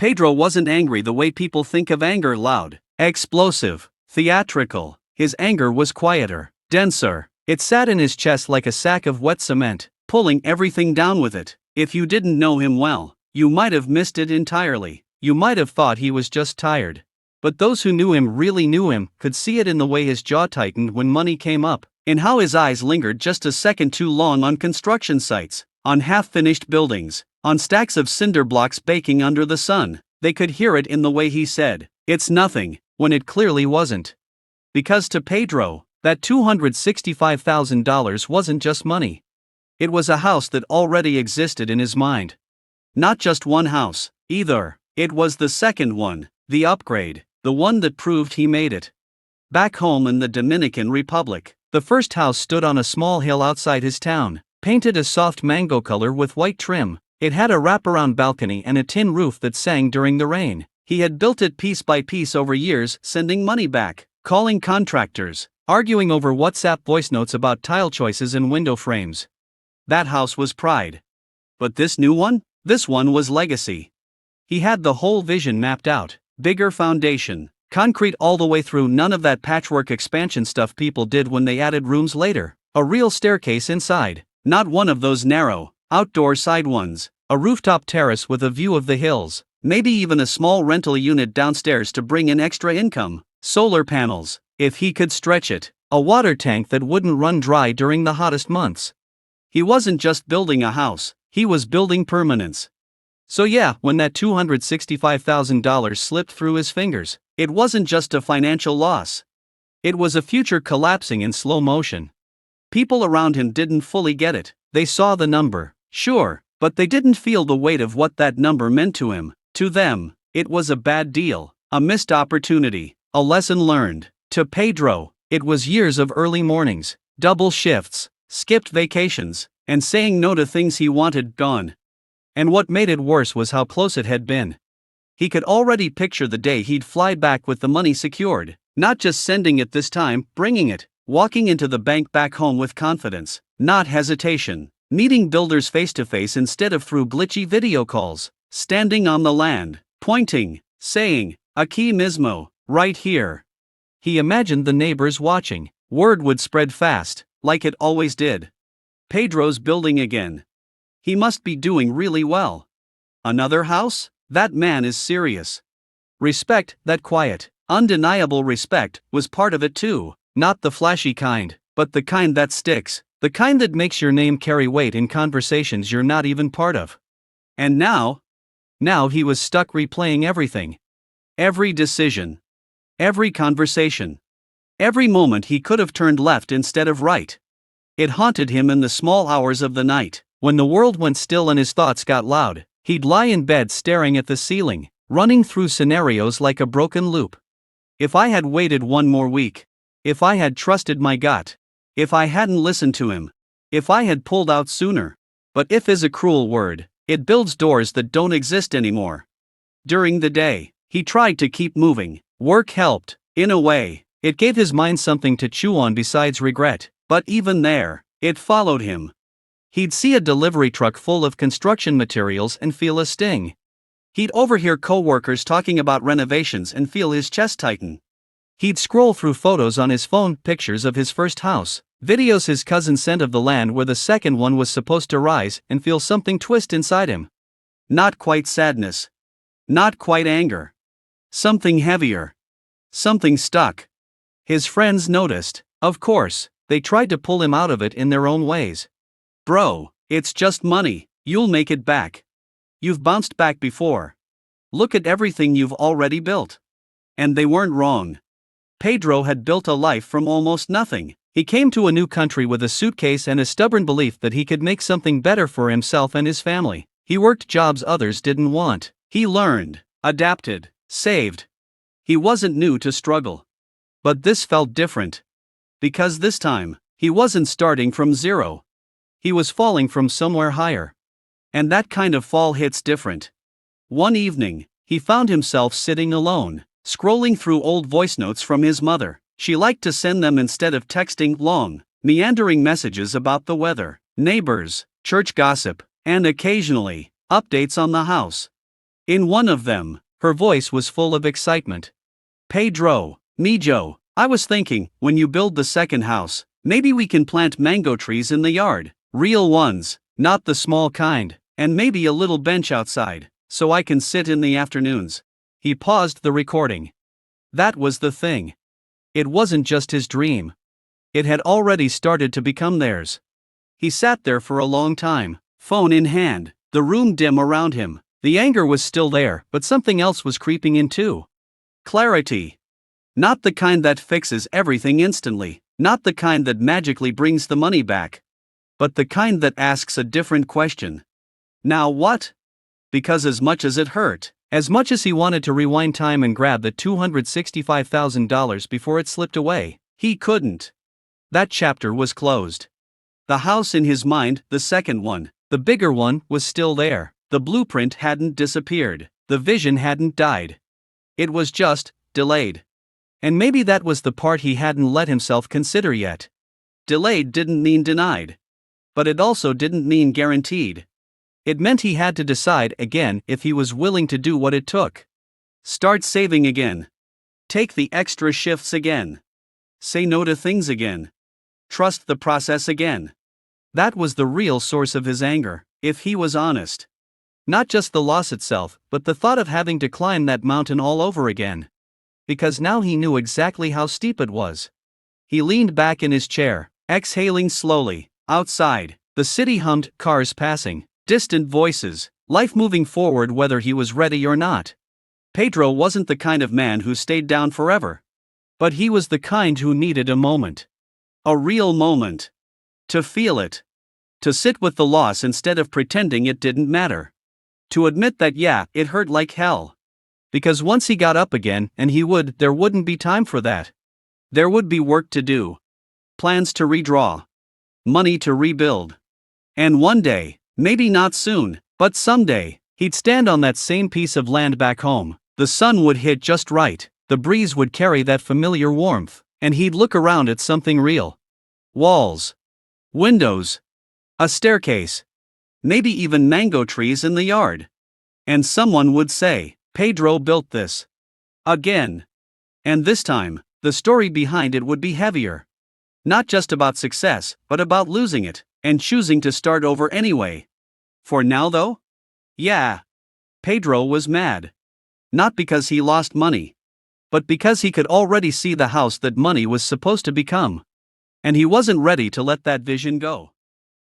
Pedro wasn't angry the way people think of anger: loud, explosive, theatrical. His anger was quieter, denser. It sat in his chest like a sack of wet cement, pulling everything down with it. If you didn't know him well, you might have missed it entirely. You might have thought he was just tired. But those who knew him really knew him, could see it in the way his jaw tightened when money came up, in how his eyes lingered just a second too long on construction sites, on half-finished buildings, on stacks of cinder blocks baking under the sun. They could hear it in the way he said, "It's nothing," when it clearly wasn't. Because to Pedro, that $265,000 wasn't just money. It was a house that already existed in his mind. Not just one house, either. It was the second one, the upgrade, the one that proved he made it. Back home in the Dominican Republic, the first house stood on a small hill outside his town, painted a soft mango color with white trim. It had a wraparound balcony and a tin roof that sang during the rain. He had built it piece by piece over years, sending money back, calling contractors, arguing over WhatsApp voice notes about tile choices and window frames. That house was pride. But this new one? This one was legacy. He had the whole vision mapped out. Bigger foundation, concrete all the way through, none of that patchwork expansion stuff people did when they added rooms later. A real staircase inside, not one of those narrow, outdoor side ones. A rooftop terrace with a view of the hills, maybe even a small rental unit downstairs to bring in extra income. Solar panels, if he could stretch it. A water tank that wouldn't run dry during the hottest months. He wasn't just building a house, he was building permanence. So yeah, when that $265,000 slipped through his fingers, it wasn't just a financial loss. It was a future collapsing in slow motion. People around him didn't fully get it. They saw the number, sure, but they didn't feel the weight of what that number meant to him. To them, it was a bad deal, a missed opportunity, a lesson learned. To Pedro, it was years of early mornings, double shifts, skipped vacations, and saying no to things he wanted gone. And what made it worse was how close it had been. He could already picture the day he'd fly back with the money secured, not just sending it this time, bringing it, walking into the bank back home with confidence, not hesitation, meeting builders face to face instead of through glitchy video calls, standing on the land, pointing, saying, "Aquí mismo, right here." He imagined the neighbors watching. Word would spread fast, like it always did. Pedro's building again. He must be doing really well. Another house? That man is serious. Respect, that quiet, undeniable respect, was part of it too. Not the flashy kind, but the kind that sticks. The kind that makes your name carry weight in conversations you're not even part of. And now he was stuck replaying everything. Every decision. Every conversation. Every moment he could have turned left instead of right. It haunted him in the small hours of the night. When the world went still and his thoughts got loud, he'd lie in bed staring at the ceiling, running through scenarios like a broken loop. If I had waited one more week. If I had trusted my gut. If I hadn't listened to him. If I had pulled out sooner. But if is a cruel word. It builds doors that don't exist anymore. During the day, he tried to keep moving. Work helped, in a way. It gave his mind something to chew on besides regret. But even there, it followed him. He'd see a delivery truck full of construction materials and feel a sting. He'd overhear co-workers talking about renovations and feel his chest tighten. He'd scroll through photos on his phone, pictures of his first house, videos his cousin sent of the land where the second one was supposed to rise, and feel something twist inside him. Not quite sadness. Not quite anger. Something heavier. Something stuck. His friends noticed. Of course, they tried to pull him out of it in their own ways. "Bro, it's just money, you'll make it back. You've bounced back before. Look at everything you've already built." And they weren't wrong. Pedro had built a life from almost nothing. He came to a new country with a suitcase and a stubborn belief that he could make something better for himself and his family. He worked jobs others didn't want. He learned, adapted, saved. He wasn't new to struggle. But this felt different. Because this time, he wasn't starting from zero. He was falling from somewhere higher. And that kind of fall hits different. One evening, he found himself sitting alone, scrolling through old voice notes from his mother. She liked to send them instead of texting long, meandering messages about the weather, neighbors, church gossip, and occasionally, updates on the house. In one of them, her voice was full of excitement. Pedro, Mijo, I was thinking, when you build the second house, maybe we can plant mango trees in the yard. Real ones, not the small kind, and maybe a little bench outside, so I can sit in the afternoons. He paused the recording. That was the thing. It wasn't just his dream. It had already started to become theirs. He sat there for a long time, phone in hand, the room dim around him. The anger was still there, but something else was creeping in too. Clarity. Not the kind that fixes everything instantly, not the kind that magically brings the money back, but the kind that asks a different question. Now what? Because as much as it hurt, as much as he wanted to rewind time and grab the $265,000 before it slipped away, he couldn't. That chapter was closed. The house in his mind, the second one, the bigger one, was still there. The blueprint hadn't disappeared. The vision hadn't died. It was just delayed. And maybe that was the part he hadn't let himself consider yet. Delayed didn't mean denied. But it also didn't mean guaranteed. It meant he had to decide again if he was willing to do what it took. Start saving again. Take the extra shifts again. Say no to things again. Trust the process again. That was the real source of his anger, if he was honest. Not just the loss itself, but the thought of having to climb that mountain all over again. Because now he knew exactly how steep it was. He leaned back in his chair, exhaling slowly. Outside, the city hummed, cars passing, distant voices, life moving forward whether he was ready or not. Pedro wasn't the kind of man who stayed down forever. But he was the kind who needed a moment. A real moment. To feel it. To sit with the loss instead of pretending it didn't matter. To admit that it hurt like hell. Because once he got up again, and there wouldn't be time for that. There would be work to do. Plans to redraw. Money to rebuild. And one day, maybe not soon, but someday, he'd stand on that same piece of land back home. The sun would hit just right, the breeze would carry that familiar warmth, and he'd look around at something real. Walls. Windows. A staircase. Maybe even mango trees in the yard. And someone would say, Pedro built this. Again. And this time, the story behind it would be heavier. Not just about success, but about losing it, and choosing to start over anyway. For now though? Pedro was mad. Not because he lost money. But because he could already see the house that money was supposed to become. And he wasn't ready to let that vision go.